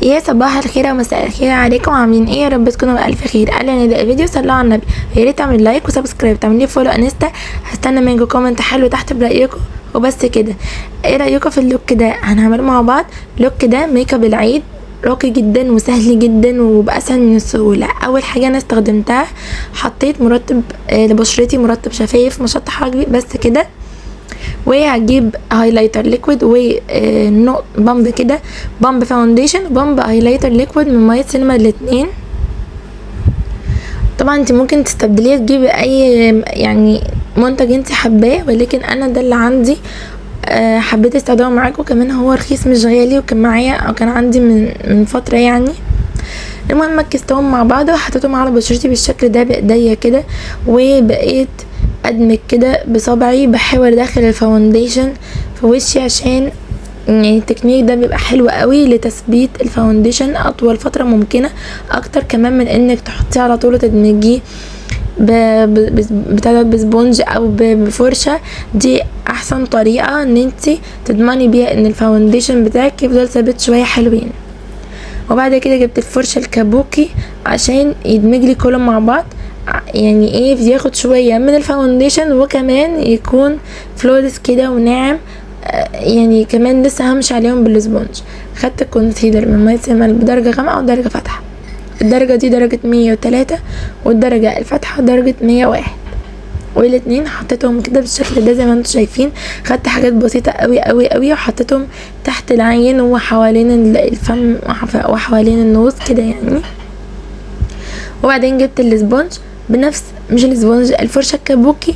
يا صباح الخير ومساء الخير عليكم، عاملين ايه؟ يا رب تكونوا بألف خير. قبل ما نبدأ الفيديو صلوا على النبي، يا ريت تعملوا لايك وسبسكرايب، تعملوا لي فولو انستا. هستنى منكم كومنت حلو تحت برأيكم. وبس كده، ايه رأيكم في اللوك ده؟ هنعمله مع بعض. لوك ده ميك اب العيد، راقي جدا وسهل جدا وبأسهل من السهولة. اول حاجة انا استخدمتها، حطيت مرطب لبشرتي، مرطب شفايف مسطح واجبي بس كده، وهجيب هايلايتر ليكويد ونقط بامب كده، بامب فاونديشن بامب هايلايتر ليكويد من ميه سينما الاتنين. طبعا انت ممكن تستبدليه تجيبي اي يعني منتج انت حباه، ولكن انا ده اللي عندي. حبيت استخدمه معاكم، كمان هو رخيص مش غالي، وكان معايا او كان عندي من فتره يعني. المهم مكستهم مع بعض وحطيتهم على بشرتي بالشكل ده بايديا كده، وبقيت ادمج كده بصبعي، بحاول ادخل الفاونديشن في وشي، عشان يعني التكنيك ده بيبقى حلو قوي لتثبيت الفاونديشن اطول فتره ممكنه، اكتر كمان من انك تحطيه على طول وتدمجيه بسبونج او بفرشه. دي احسن طريقه ان انت تضمني بيها ان الفاونديشن بتاعك يفضل ثابت شويه حلوين. وبعد كده جبت الفرشه الكابوكي عشان يدمج لي كلهم مع بعض، يعني ايه، ياخد شويه من الفاونديشن وكمان يكون فلوريس كده وناعم. يعني كمان لسه همشي عليهم بالسبونج. خدت الكونسيلر من ميه سينما بدرجه غامقه ودرجه فاتحه، الدرجه دي درجه 103 والدرجه الفاتحه درجه 101، والاتنين حطيتهم كده بالشكل ده زي ما انتم شايفين. خدت حاجات بسيطه قوي قوي قوي وحطيتهم تحت العين وحوالين الفم وحوالين النوز كده يعني. وبعدين جبت الاسبونج بنفس، مش الاسبونج، الفرشه الكابوكي،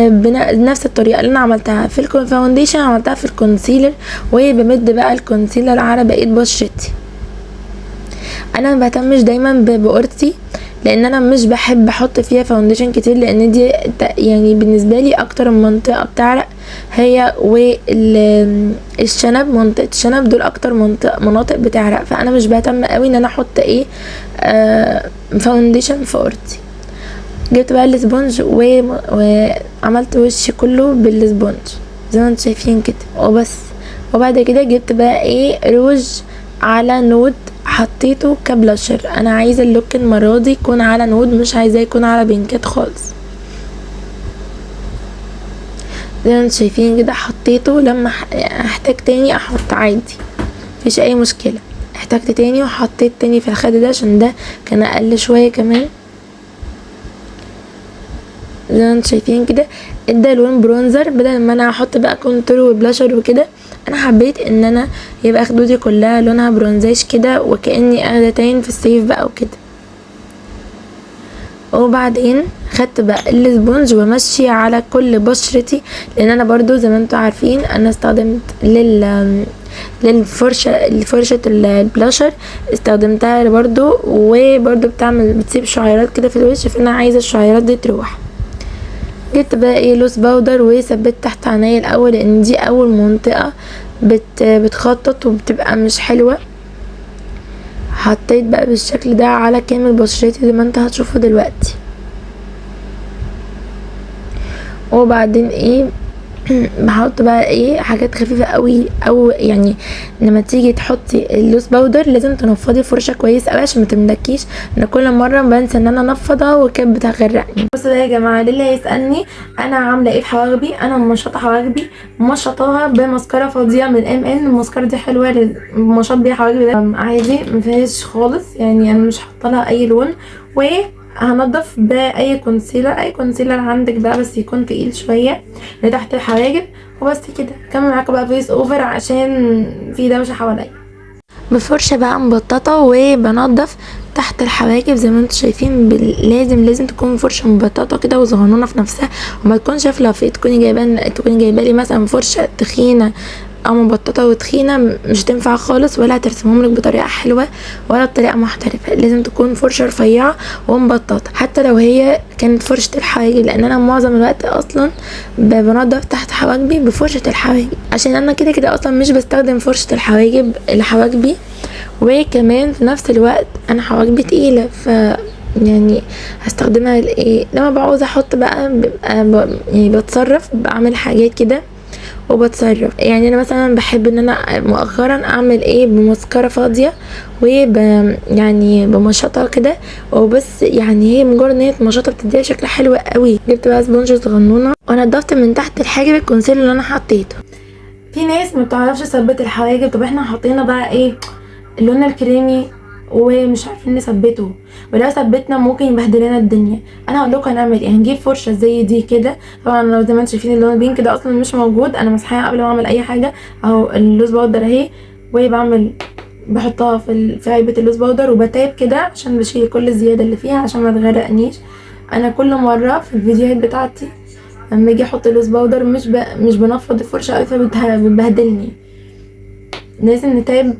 بنفس الطريقه اللي انا عملتها في الفاونديشن عملتها في الكونسيلر، وبمد بقى الكونسيلر على بقيه بشرتي. انا ما بهتمش دايما بقرتي، لان انا مش بحب احط فيها فاونديشن كتير، لان دي يعني بالنسبه لي اكتر منطقه بتعرق هي والشنب، منطقه الشنب دول اكتر مناطق بتعرق، فانا مش بهتم قوي ان انا احط ايه فاونديشن في قرتي. جبت بقى الاسبونج وعملت وشي كله بالاسبونج زي ما انتم شايفين كده وبس. وبعد كده جبت بقى ايه روج على نود، حطيته كبلاشر. انا عايزه اللوك المره دي يكون على نود، مش عايزاه يكون على بينكات خالص. زي ما انتم شايفين كده حطيته، لما احتاج تاني احط عادي مفيش اي مشكله. احتاجت تاني وحطيت تاني في الخد ده عشان ده كان اقل شويه كمان. زي ما انتم شايفين كده ادى لون برونزر، بدل ما انا احط بقى كونتور وبلاشر وكده. انا حبيت ان انا يبقى خدودي كلها لونها برونزاج كده، وكاني قاعده تاين في الصيف بقى وكده. وبعدين خدت بقى الاسبونج ومشي على كل بشرتي، لان انا برضو زي ما انتم عارفين انا استخدمت فرشة البلاشر استخدمتها برضو، وبرضو بتسيب شعيرات كده في الوش، فانا عايزه الشعيرات دي تروح. جبت بقى ايه لوس باودر وثبت تحت عينيا الاول، لان دي اول منطقه بتخطط وبتبقى مش حلوه. حطيت بقى بالشكل ده على كامل بشرتي زي ما انت هتشوفوا دلوقتي. وبعدين ايه بحط بقى ايه حاجات خفيفه قوي، او يعني لما تيجي تحطي اللوس باودر لازم تنفضي الفرشه كويس قوي عشان ما تملكيش. انا كل مره بنسى ان انا انفضها وكانت بتغرقني. بصوا بقى يا جماعه، اللي هيسالني انا عامله ايه في حواجبي، انا ممشطه حواجبي، ممشطاها بمسكره فاضيه من ان المسكره دي حلوه للمشط بيها حواجبي ده عادي مفيهاش خالص، يعني انا مش حاطه لها اي لون. هنضف باي كونسيلر، اي كونسيلر عندك بقى بس يكون تقيل شويه لتحت الحواجب. وبس كده كمل معاكم بقى فيس اوفر عشان في دوشه حواليا. بفرشه بقى مبططه وبنضف تحت الحواجب زي ما انتم شايفين. لازم تكون فرشه مبططه كده وصغنونه في نفسها، وما تكونش فلافي. تكوني جايبه لي مثلا فرشه تخينه او مبططه وتخينه، مش تنفع خالص، ولا هترسمهم لك بطريقه حلوه ولا بطريقه محترفه. لازم تكون فرشه رفيعه ومبططه، حتى لو هي كانت فرشه الحواجب، لان انا معظم الوقت اصلا بنضف تحت حواجبي بفرشه الحواجب، عشان انا كده اصلا مش بستخدم فرشه الحواجب لحواجبي. وكمان في نفس الوقت انا حواجبي تقيله، ف يعني هستخدمها لايه؟ لما بعوز احط بقى يعني بتصرف بعمل حاجات كده وبتصرف. يعني انا مثلا بحب ان انا مؤخرا اعمل ايه بمسكرة فاضية وب يعني بمشطها كده وبس. يعني هي مجرد ان هي مشطة بتديها شكل حلو قوي. جبت بقى سبونج صغنونة ونضفت من تحت الحاجب الكونسيلر اللي انا حطيته. في ناس ما بتعرفش تثبت الحواجب، طب احنا حطينا بقى ايه اللون الكريمي ومش عارفين نثبته، ولو ثبتنا ممكن يبهدلنا الدنيا. انا هقول لكم هنعمل ايه. هنجيب فرشه زي دي كده، طبعا لو زي ما انتم شايفين اللون البينك ده اصلا مش موجود، انا مسحاها قبل ما اعمل اي حاجه اهو. اللوز باودر اهي، وبعمل بحطها في علبه اللوز باودر وبتاب كده عشان بشيل كل الزياده اللي فيها عشان ما تغرقنيش. انا كل مره في الفيديوهات بتاعتي لما اجي احط اللوز باودر مش بنفض الفرشه قوي فبتبهدلني، لازم نتاب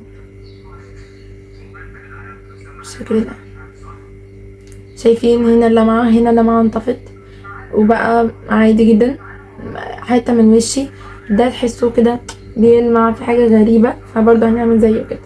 بالشكل ده. شايفين هنا اللمعة انطفت وبقى عادي جدا. حتى من وشي ده تحسوه كده بيلمع في حاجة غريبة، فبرضه هنعمل زيه كده.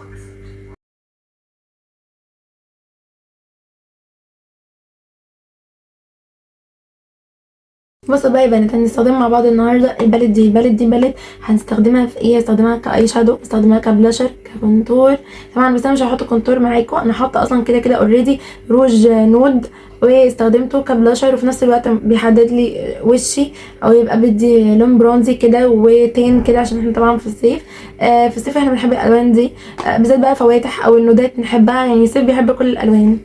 بصوا بقى يا بنات، هنستخدم مع بعض النهارده البالت دي هنستخدمها في ايه؟ هستخدمها كاي شادو، هستخدمها كبلاشر، ككونتور طبعا، بس انا مش هحط كونتور معاكم، انا حاطه اصلا كده اوريدي روج نود واستخدمته كبلاشر، وفي نفس الوقت بيحدد لي وشي او يبقى بدي لون برونزي كده وتين كده عشان احنا طبعا في الصيف. في الصيف احنا بنحب الالوان دي، بالذات بقى فواتح او النودات بنحبها، يعني الصيف بيحب كل الالوان.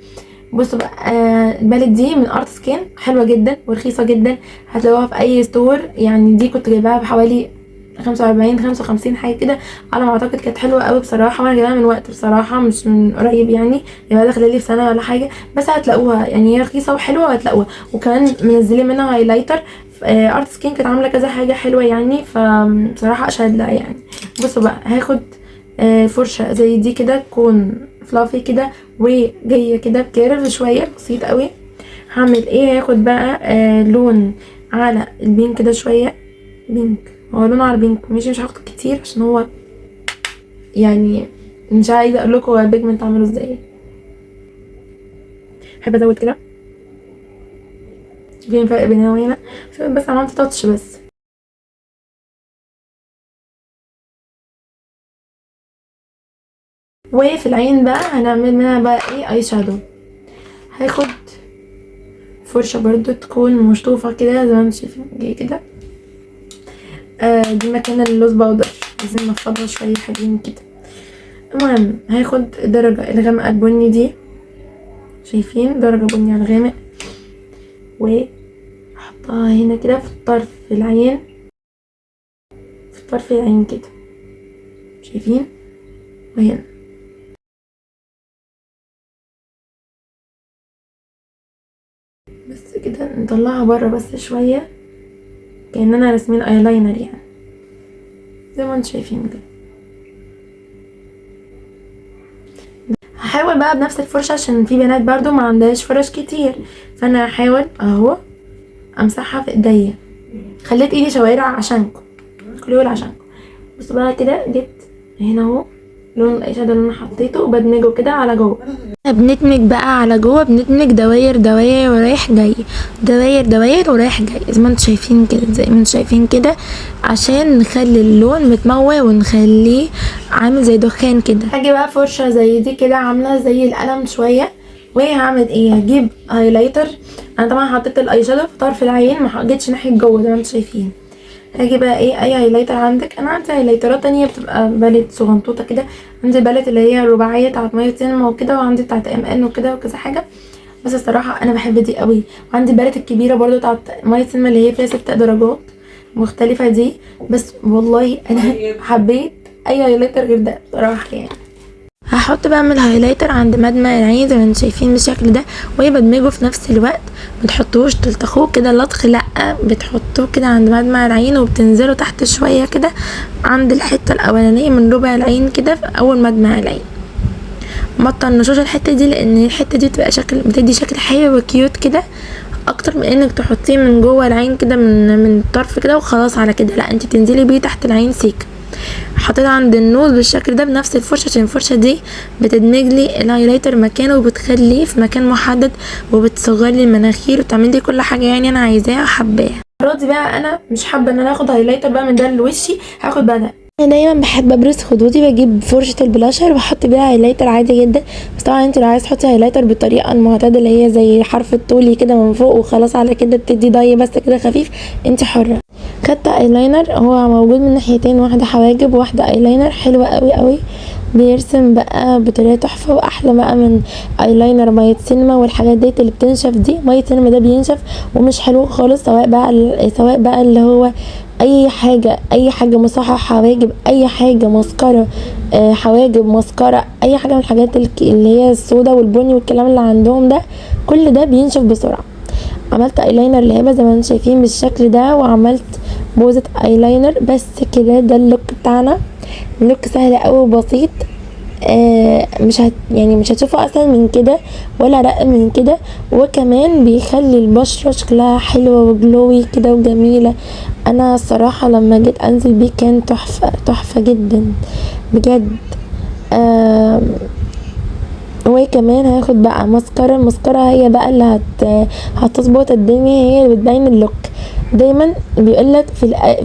بصوا بقى، البالت دي من ارت سكين، حلوه جدا ورخيصه جدا، هتلاقوها في اي ستور. يعني دي كنت جايباها بحوالي 45-55 حاجه كده على ما اعتقد. كانت حلوه قوي بصراحه، وانا جايباها من وقت بصراحه مش من قريب، يعني جايباها داخله لي في سنه ولا حاجه، بس هتلاقوها يعني هي رخيصه وحلوه وهتلاقوها. وكمان منزلين منها هايلايتر. ارت سكين كانت عامله كذا حاجه حلوه يعني، فبصراحه اشهد لها يعني. بصوا بقى، هاخد فرشه زي دي كده تكون فلافي كده وجايه كده بكيرف شويه بسيط قوي. هعمل ايه؟ هاخد بقى لون على البينك كده شويه، بينك هو لونه على بينك مش هاخد كتير عشان هو يعني مش عايزه اقول لكم هو البيجمنت عامله ازاي. بحب ازود كده، في فرق بين هنا وهنا بس عملت تاتش بس. وفي العين بقى هنعمل منها بقى ايه؟ اي شادو. هاخد فرشه برضو تكون مشطوفه كده زي ما انتم شايفين جاي كده. دي مكان اللوز باودر، لازم نفضها شويه حلوين كده. المهم هاخد الدرجه الغامقه البني دي، شايفين درجه بني على الغامق، واحطها هنا كده في طرف العين، في طرف العين كده شايفين، وهنا. بس كده نطلعها بره بس شويه كاننا راسمين ايلاينر يعني زي ما انتم شايفين كده. هحاول بقى بنفس الفرشه عشان في بنات برضو ما عندهاش فرش كتير، فانا هحاول اهو امسحها في ايديا. خليت ايدي شوارع عشانكم، كلول عشانكم. بصوا بقى كده، جبت هنا اهو لون الاي شادو اللي انا حطيته وبدمجه كده على جوه. بندمج بقى على جوه، بندمج دواير ورايح جاي، دواير ورايح جاي زي ما انتم شايفين كده، زي ما انتم شايفين كده، عشان نخلي اللون متموع ونخليه عامل زي دخان كده. هاجي بقى فرشه زي دي كده عامله زي القلم شويه، وهعمل ايه؟ هجيب هايلايتر. انا طبعا حطيت الاي شادو في طرف العين، ما جيتش ناحيه جوه زي ما انتم شايفين. هاجي بقى ايه؟ اي هايلايتر عندك، انا عندي هايلايترات تانية بتبقى باليت صغنطوطه كده، عندي باليت اللي هي الرباعيه بتاعت ميه سينما وكده، وعندي بتاعت ان وكده وكذا حاجه، بس الصراحه انا بحب دي قوي. وعندي باليت الكبيره برضو بتاعت ميه سينما اللي هي فيها 6 درجات مختلفه دي، بس والله انا حبيت اي هايلايتر غير ده بصراحه يعني. هحط بقى من الهايلايتر عند مدمع العين زي ما انتم شايفين بالشكل ده، وبدمجه في نفس الوقت. متحطوش تلتخوه كده لطخ، لا بتحطوه كده عند مدمع العين وبتنزلوا تحت شويه كده عند الحته الاولانيه من ربع العين كده في اول مدمع العين. ما تطنشوش الحته دي لان الحته دي بتدي شكل حلو وكيوت كده اكتر من انك تحطيه من جوه العين كده من الطرف كده وخلاص على كده، لا انت تنزلي بيه تحت العين سيكه. حطيت عند النوز بالشكل ده بنفس الفرشه عشان الفرشه دي بتدمج لي الهايلايتر مكانه وبتخليه في مكان محدد وبتصغر لي المناخير وبتعمل لي كل حاجه يعني انا عايزاها وحباها. المره دي بقى انا مش حابه ان انا اخد هايلايتر بقى من ده لوشي، هاخد بقى ده. انا دايما بحب ابرز خدودي، بجيب فرشه البلاشر واحط بيها هايلايتر عادي جدا. بس طبعا انت لو عايز تحطي هايلايتر بالطريقه المعتاده اللي هي زي حرف الطولي كده من فوق وخلاص على كده بتدي ضي بس كده خفيف، انت حره. خدت ايلاينر هو موجود من ناحيتين، واحده حواجب وواحده ايلاينر، حلوه قوي قوي، بيرسم بقى بطريقه تحفه، واحلى بقى من ايلاينر ميه سينما والحاجات ديت اللي بتنشف دي. ميه سينما ده بينشف ومش حلو خالص، سواء بقى اللي هو اي حاجه مصحح حواجب، اي حاجه مسكره، حواجب مسكره، اي حاجه من الحاجات اللي هي السودا والبني والكلام اللي عندهم ده، كل ده بينشف بسرعه. عملت ايلاينر لهبه زي ما انتم شايفين بالشكل ده، وعملت بوزة ايلاينر بس كده. ده اللوك بتاعنا، اللوك سهل قوي وبسيط. مش هتشوفوا اسهل من كده ولا رق من كده، وكمان بيخلي البشرة شكلها حلوة وجلوي كده وجميلة. انا الصراحة لما جيت انزل بيه كان تحفة جدا بجد. وكمان هاخد بقى ماسكارا. الماسكارا هي بقى اللي هتظبط الدنيا، هي اللي بتبين اللوك. دايما بيقولك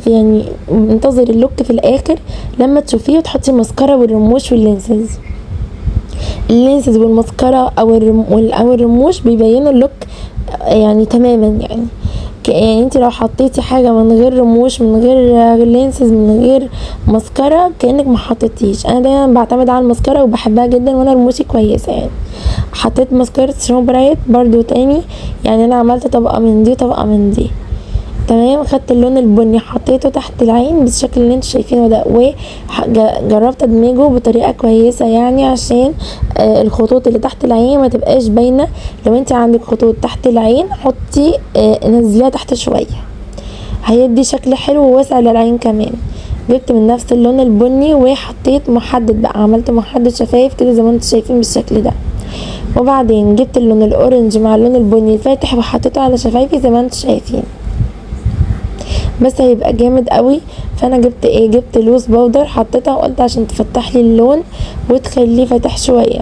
يعني انتظر اللوك في الاخر لما تشوفيه وتحطي الماسكارا والرموش اللينسز والماسكارا او الرموش بيبينوا اللوك يعني تماما. يعني انت لو حطيتي حاجه من غير رموش، من غير لينسز، من غير ماسكارا، كانك ما حطيتيش. انا دايما بعتمد على الماسكارا وبحبها جدا، وانا رموشي كويسه يعني. حطيت ماسكارا سنو برايت برضو تاني، يعني انا عملت طبقه من دي وطبقه من دي. تمام. خدت اللون البني حطيته تحت العين بالشكل اللي انتوا شايفينه ده، وجربت ادمجه بطريقه كويسه يعني عشان الخطوط اللي تحت العين ما تبقاش باينه. لو انت عندك خطوط تحت العين حطي نزليها تحت شويه، هيدي شكل حلو وواسع للعين كمان. جبت من نفس اللون البني وحطيت محدد بقى، عملت محدد شفايف كده زي ما انتوا شايفين بالشكل ده. وبعدين جبت اللون الاورنج مع اللون البني الفاتح وحطيته على شفايفي زي ما انتوا شايفين، بس هيبقى جامد قوي. فانا جبت لوز باودر حطيتها وقلت عشان تفتح لي اللون وتخليه فاتح شويه.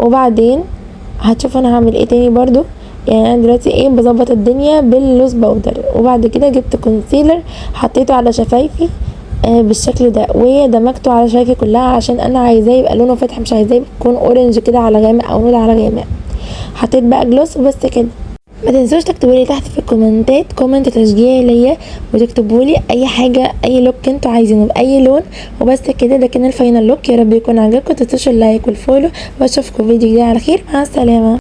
وبعدين هتشوف انا هعمل ايه تاني برضو. يعني انا دلوقتي بظبط الدنيا باللوز باودر، وبعد كده جبت كونسيلر حطيته على شفايفي بالشكل ده، ودمجته على شفايفي كلها عشان انا عايزاه يبقى لونه فاتح، مش عايزاه يكون اورنج كده على غامق او نود على غامق. حطيت بقى جلوس وبس كده. ما تنسوش تكتبولي تحت في الكومنتات كومنت تشجيعي ليا، وتكتبولي اي حاجه، اي لوك انتوا عايزينه باي لون. وبس كده، ده كان الفاينل لوك. يا رب يكون عجبكم. متنسوش اللايك والفولو، واشوفكم فيديو جديد على خير. مع السلامه.